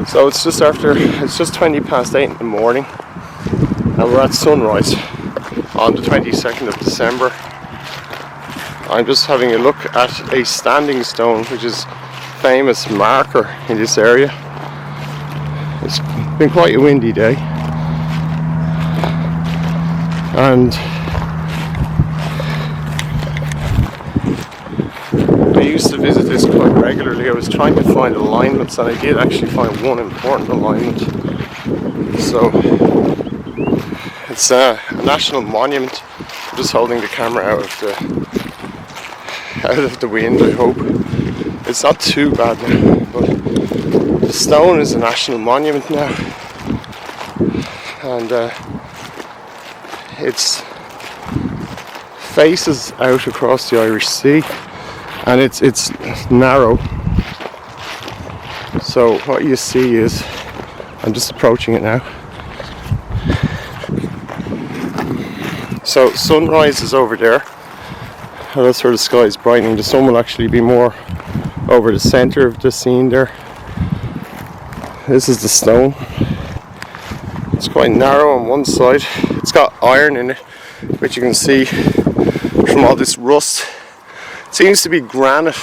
So it's just 20 past 8 in the morning, and we're at sunrise on the 22nd of December. I'm just having a look at a standing stone, which is a famous marker in this area. It's been quite a windy day, and I used to visit this quite regularly. I was trying to find alignments, and I did actually find one important alignment. So it's a national monument. I'm just holding the camera out of the wind. I hope it's not too bad now, but the stone is a national monument now, and it's faces out across the Irish Sea. And it's narrow, so what you see is, I'm just approaching it now. So sunrise is over there, and that's where the sky is brightening. The sun will actually be more over the center of the scene there. This is the stone. It's quite narrow on one side. It's got iron in it, which you can see from all this rust. It seems to be granite,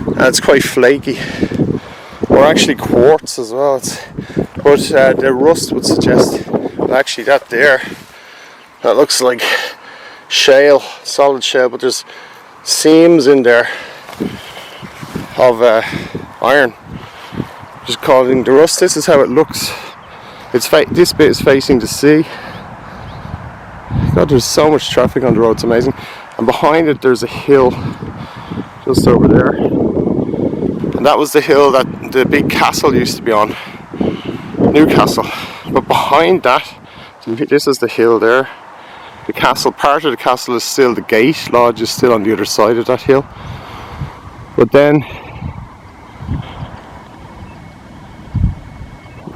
and it's quite flaky, or actually quartz as well. But the rust would suggest that actually that looks like shale, solid shale, but there's seams in there of iron, just causing the rust. This is how it looks. This bit is facing the sea. God, there's so much traffic on the road, it's amazing. And behind it there's a hill just over there, and that was the hill that the big castle used to be on, Newcastle. But behind that, this is the hill there. The castle, part of the castle is still, the gate lodge is still on the other side of that hill. But then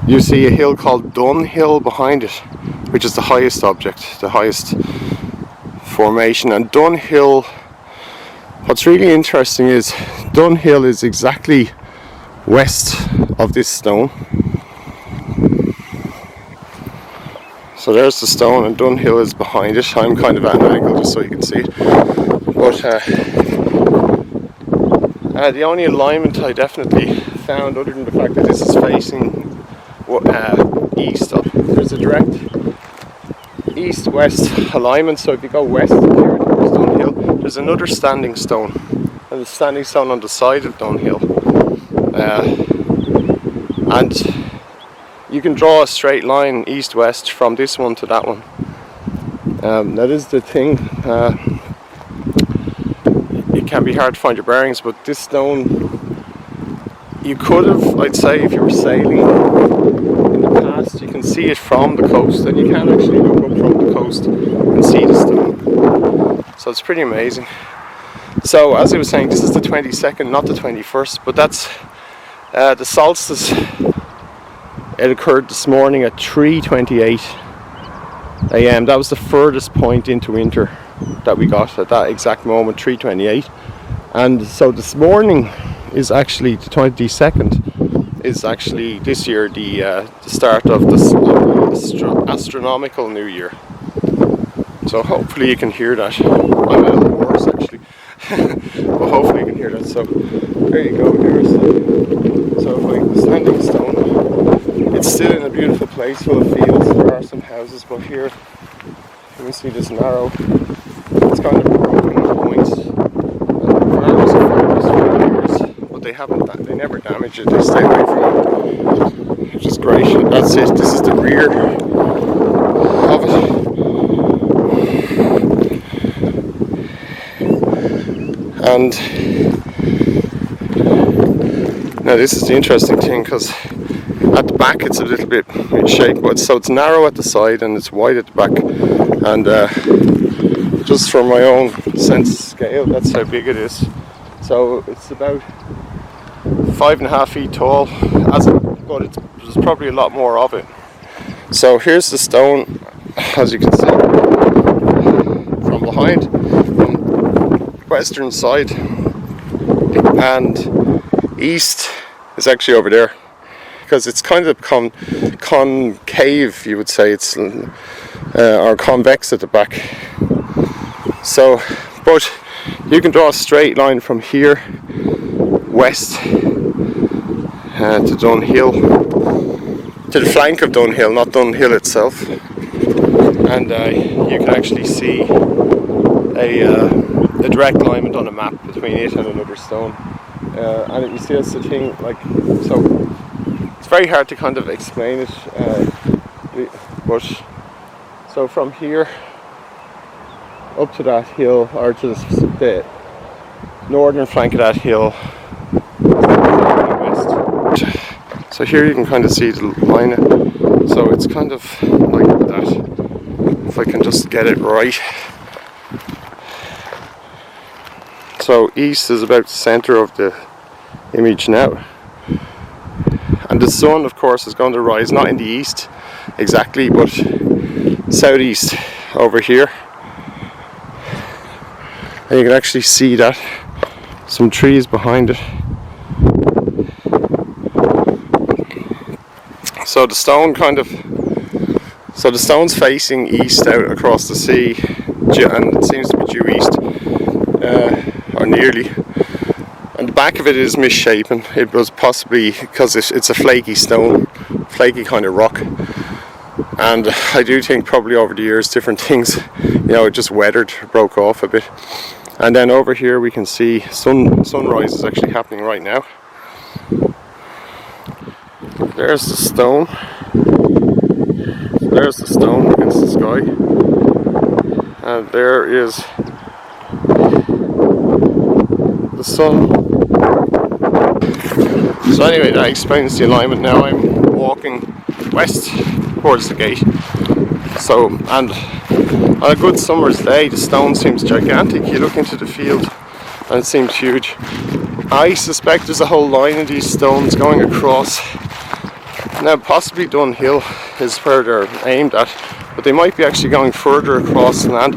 you see a hill called Dunhill behind it, which is the highest object, the highest formation. And Dunhill, what's really interesting is Dunhill is exactly west of this stone. So there's the stone, and Dunhill is behind it. I'm kind of at an angle just so you can see it. But the only alignment I definitely found, other than the fact that this is facing east, there's a direct east-west alignment. So if you go west here towards Dunhill, there's another standing stone, and the standing stone on the side of Dunhill, and you can draw a straight line east-west from this one to that one. That is the thing. It can be hard to find your bearings, but this stone, you could have, I'd say, if you were sailing in the past, you can see it from the coast, and you can actually look up from the coast and see the stone. So it's pretty amazing. So as I was saying, this is the 22nd, not the 21st, but that's the solstice. It occurred this morning at 3:28 a.m. That was the furthest point into winter that we got at that exact moment, 3:28. And so this morning is actually the 22nd, is actually this year the start of the Astronomical New Year. So hopefully you can hear that. I'm a little hoarse actually, but hopefully you can hear that. So there you go. Here's the standing stone. It's still in a beautiful place full of fields. There are some houses, but here you can see this narrow, it's kind of broken at points. Farmers have found this for years, but they never damage it, they stay away from it, which is great. That's it, this is the rear of it. And now this is the interesting thing, because at the back it's a little bit in shape, but so it's narrow at the side and it's wide at the back, and just for my own sense of scale, that's how big it is. So it's about 5.5 feet tall, but there's probably a lot more of it. So here's the stone, as you can see from behind, from the western side, and east is actually over there. because it's kind of concave, you would say, it's or convex at the back. So, but you can draw a straight line from here west to Dunhill, to the flank of Dunhill, not Dunhill itself, and you can actually see a direct alignment on a map between it and another stone, and you see that's the thing, like, so it's very hard to kind of explain it, but so from here up to that hill, or to the northern flank of that hill, west. So here you can kind of see the line, so it's kind of like that, if I can just get it right. So east is about the centre of the image now, and the sun of course is going to rise not in the east exactly, but southeast over here, and you can actually see that some trees behind it. So the stone so the stone's facing east out across the sea, and it seems to be due east, or nearly. And the back of it is misshapen. It was possibly because it's a flaky stone, flaky kind of rock. And I do think probably over the years different things, it just weathered, broke off a bit. And then over here we can see sunrise is actually happening right now. There's the stone. There's the stone against the sky. And there is the sun. So anyway, that explains the alignment. Now I'm walking west towards the gate. So, and on a good summer's day, the stone seems gigantic. You look into the field and it seems huge. I suspect there's a whole line of these stones going across. Now possibly Dunhill is where they're aimed at, but they might be actually going further across the land.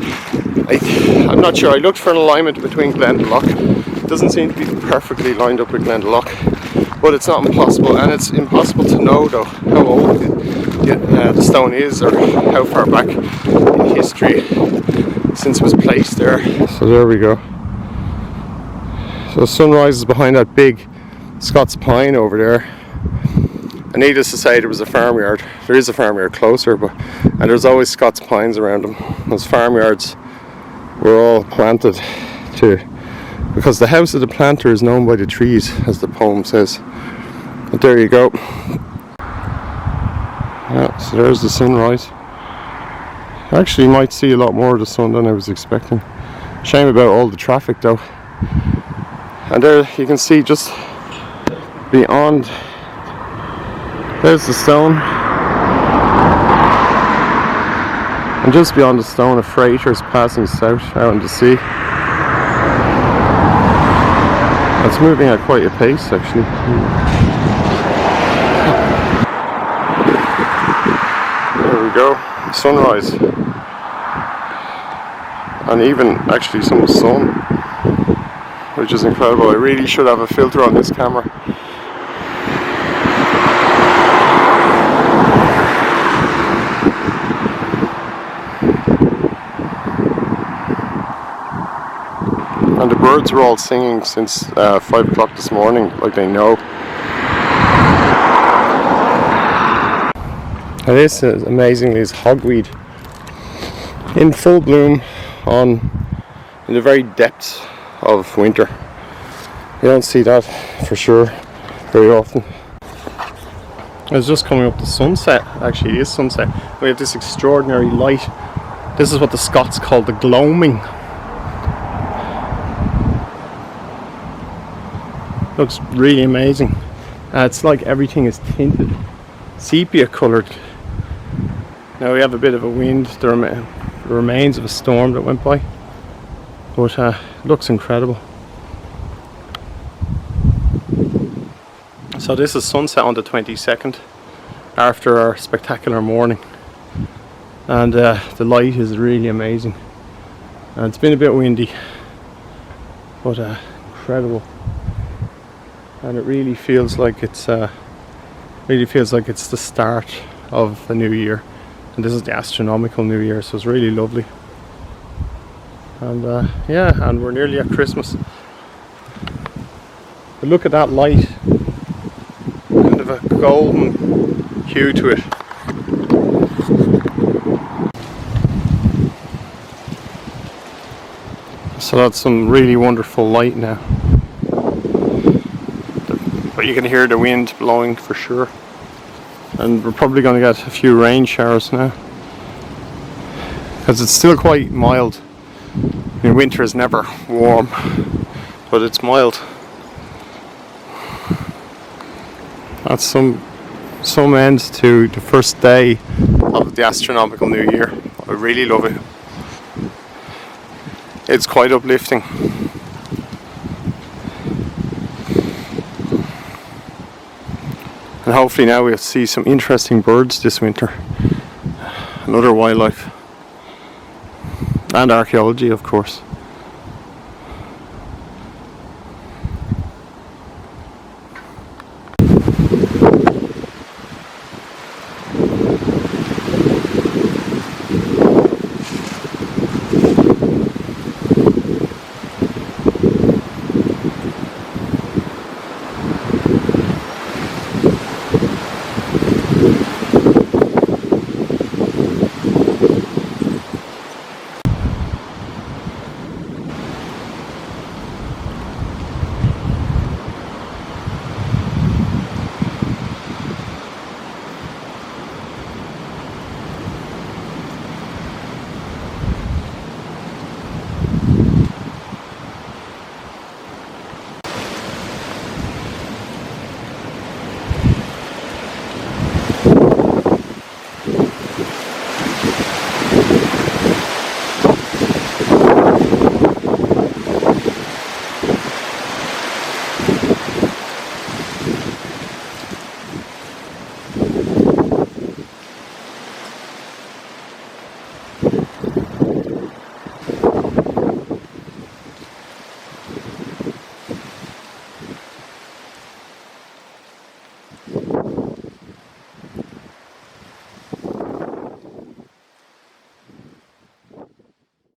I'm not sure. I looked for an alignment between Glendalough. It doesn't seem to be perfectly lined up with Glendalough, but it's not impossible, and it's impossible to know though how old the stone is, or how far back in history since it was placed there. So there we go. So sunrise is behind that big Scots pine over there. And needless to say, there was a farmyard. There is a farmyard closer, and there's always Scots pines around them. Those farmyards were all planted because the house of the planter is known by the trees, as the poem says. But there you go. Yeah, so there's the sunrise. I actually might see a lot more of the sun than I was expecting. Shame about all the traffic though. And there you can see just beyond, there's the stone. And just beyond the stone, a freighter is passing south out in the sea. It's moving at quite a pace actually. There we go, sunrise. And even actually some sun, which is incredible. I really should have a filter on this camera. And the birds were all singing since 5 o'clock this morning, like they know. And this is amazingly is hogweed in full bloom in the very depths of winter. You don't see that for sure very often. It's just coming up to sunset. Actually, it is sunset. We have this extraordinary light. This is what the Scots call the gloaming. Looks really amazing. It's like everything is tinted sepia coloured. Now we have a bit of a wind, the remains of a storm that went by, but it looks incredible. So this is sunset on the 22nd after our spectacular morning, and the light is really amazing, and it's been a bit windy, but incredible. And it really feels like it's Really feels like it's the start of a new year, and this is the astronomical new year, so it's really lovely. And yeah, and we're nearly at Christmas. But look at that light, kind of a golden hue to it. So that's some really wonderful light now. But you can hear the wind blowing for sure. And we're probably going to get a few rain showers now, because it's still quite mild. I mean, winter is never warm, but it's mild. That's some end to the first day of the astronomical new year. I really love it. It's quite uplifting. And hopefully now we'll see some interesting birds this winter, and other wildlife, and archaeology, of course.